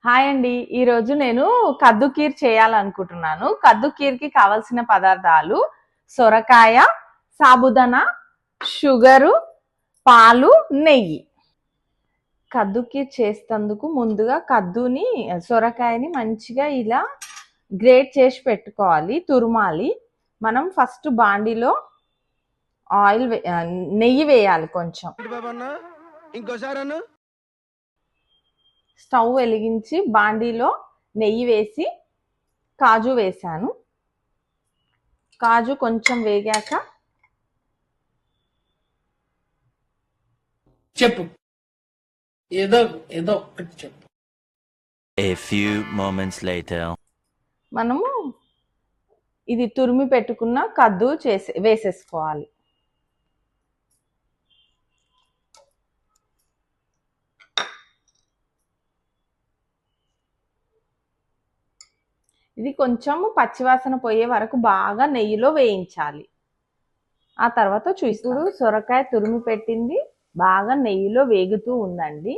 Hi అండి. ఈరోజు నేను కద్దు కీర్ చేయాలనుకుంటున్నాను. కద్దు కీర్‌కి కావాల్సిన పదార్థాలు సొరకాయ, సాబుదానా, షుగరు, పాలు, నెయ్యి. కద్దు కీర్ చేసేందుకు ముందుగా సొరకాయని మంచిగా ఇలా గ్రేట్ చేసి పెట్టుకోవాలి, తురుమాలి. మనం ఫస్ట్ బాండీలో నెయ్యి వేయాలి కొంచెం. స్టవ్ వెలిగించి బాండీలో నెయ్యి వేసి కాజు వేసాను. కాజు కొంచెం వేగాక చెప్పు ఏదో ఏదో చెప్పు. A few moments later. మనము ఇది తురిమి పెట్టుకున్న కద్దు వేసేసుకోవాలి. ఇది కొంచెం పచ్చివాసన పోయే వరకు బాగా నెయ్యిలో వేయించాలి. ఆ తర్వాత చూస్తుడు సొరకాయ తురిమి పెట్టింది బాగా నెయ్యిలో వేగుతూ ఉందండి.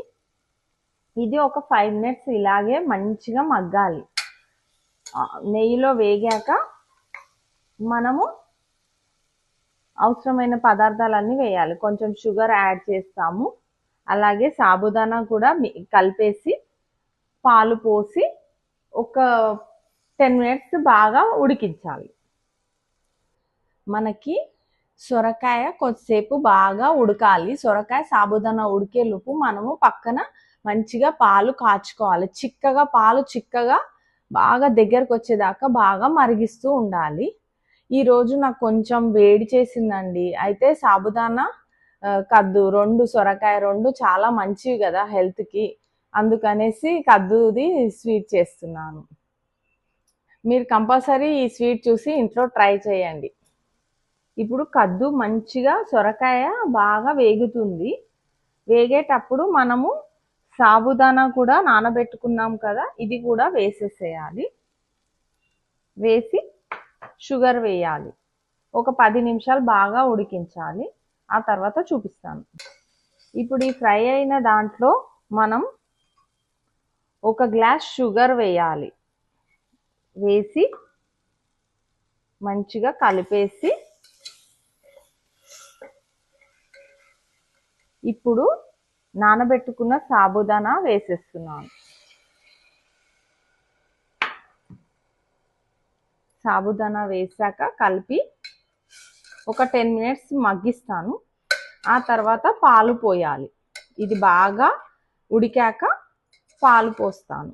ఇది ఒక 5 minutes ఇలాగే మంచిగా మగ్గాలి. నెయ్యిలో వేగాక మనము అవసరమైన పదార్థాలన్నీ వేయాలి. కొంచెం షుగర్ యాడ్ చేస్తాము. అలాగే సాబుదానా కూడా కలిపేసి పాలు పోసి ఒక 10 minutes బాగా ఉడికించాలి. మనకి సొరకాయ కొద్దిసేపు బాగా ఉడకాలి. సొరకాయ సాబుదానా ఉడికేలోపు మనము పక్కన మంచిగా పాలు కాచుకోవాలి. పాలు చిక్కగా బాగా దగ్గరకు వచ్చేదాకా బాగా మరిగిస్తూ ఉండాలి. ఈరోజు నాకు కొంచెం వేడి చేసిందండి. అయితే సాబుదానా కద్దు సొరకాయ చాలా మంచివి కదా హెల్త్కి. అందుకనేసి కద్దుది స్వీట్ చేస్తున్నాను. మీరు కంపల్సరీ ఈ స్వీట్ చూసి ఇంట్లో ట్రై చేయండి. ఇప్పుడు కద్దు మంచిగా సొరకాయ బాగా వేగుతుంది. వేగేటప్పుడు మనము సాబుదానా కూడా నానబెట్టుకున్నాం కదా, ఇది కూడా వేసేసేయాలి. వేసి షుగర్ వేయాలి. ఒక 10 నిమిషాలు బాగా ఉడికించాలి. ఆ తర్వాత చూపిస్తాను. ఇప్పుడు ఈ ఫ్రై అయిన దాంట్లో మనం 1 గ్లాస్ షుగర్ వేయాలి. వేసి మంచిగా కలిపేసి ఇప్పుడు నానబెట్టుకున్న సాబుదానా వేసేస్తున్నాను. సాబుదానా వేసాక కలిపి ఒక 10 minutes మగ్గిస్తాను. ఆ తర్వాత పాలు పోయాలి. ఇది బాగా ఉడికాక పాలు పోస్తాను.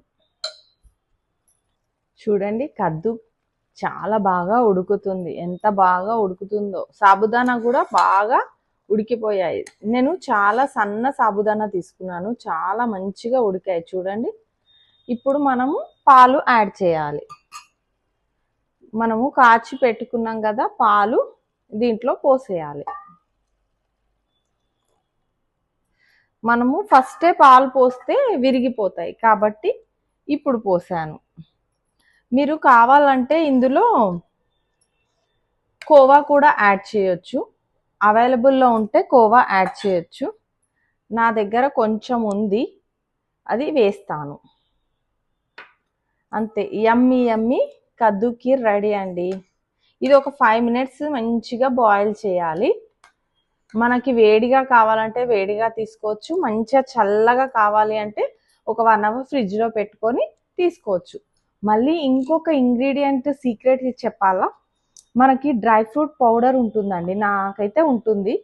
చూడండి, కద్దు చాలా బాగా ఉడుకుతుంది. ఎంత బాగా ఉడుకుతుందో. సాబుదానా కూడా బాగా ఉడికిపోయాయి. నేను చాలా సన్న సాబుదానా తీసుకున్నాను. చాలా మంచిగా ఉడికాయి చూడండి. ఇప్పుడు మనము పాలు యాడ్ చేయాలి. మనము కాచి పెట్టుకున్నాం కదా పాలు, దీంట్లో పోసేయాలి. మనము ఫస్టే పాలు పోస్తే విరిగిపోతాయి కాబట్టి ఇప్పుడు పోసాను. మీరు కావాలంటే ఇందులో కోవా కూడా యాడ్ చేయొచ్చు. అవైలబుల్లో ఉంటే కోవా యాడ్ చేయొచ్చు. నా దగ్గర కొంచెం ఉంది, అది వేస్తాను. అంతే, యమ్మీ యమ్మీ కద్దు కీర్ రెడీ అండి. ఇది ఒక 5 minutes మంచిగా బాయిల్ చేయాలి. మనకి వేడిగా కావాలంటే వేడిగా తీసుకోవచ్చు. మంచిగా చల్లగా కావాలి అంటే ఒక 1 hour ఫ్రిడ్జ్లో పెట్టుకొని తీసుకోవచ్చు. మళ్ళీ ఇంకొక ఇంగ్రీడియంట్ సీక్రెట్ చెప్పాలా, మనకి డ్రై ఫ్రూట్ పౌడర్ ఉంటుందండి. నాకైతే ఉంటుంది.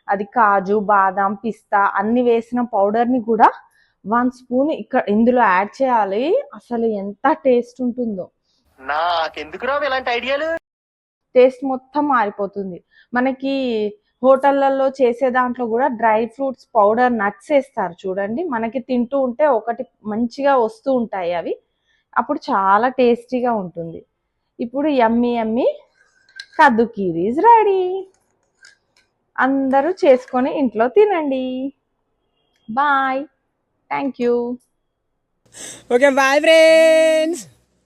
అది కాజు, బాదాం, పిస్తా అన్ని వేసిన పౌడర్ని కూడా 1 స్పూన్ ఇందులో యాడ్ చేయాలి. అసలు ఎంత టేస్ట్ ఉంటుందో. నాకెందుకురా ఇలాంటి ఐడియాలు. టేస్ట్ మొత్తం మారిపోతుంది. మనకి హోటళ్లలో చేసే దాంట్లో కూడా డ్రై ఫ్రూట్స్ పౌడర్ నట్స్ వేస్తారు చూడండి. మనకి తింటూ ఉంటే ఒకటి మంచిగా వస్తూ ఉంటాయి అవి. అప్పుడు చాలా టేస్టీగా ఉంటుంది. ఇప్పుడు యమ్మీ యమ్మీ కద్దు కీర్ ఈజ్ రెడీ. అందరూ చేసుకొని ఇంట్లో తినండి. Bye. Thank you. Okay, bye friends.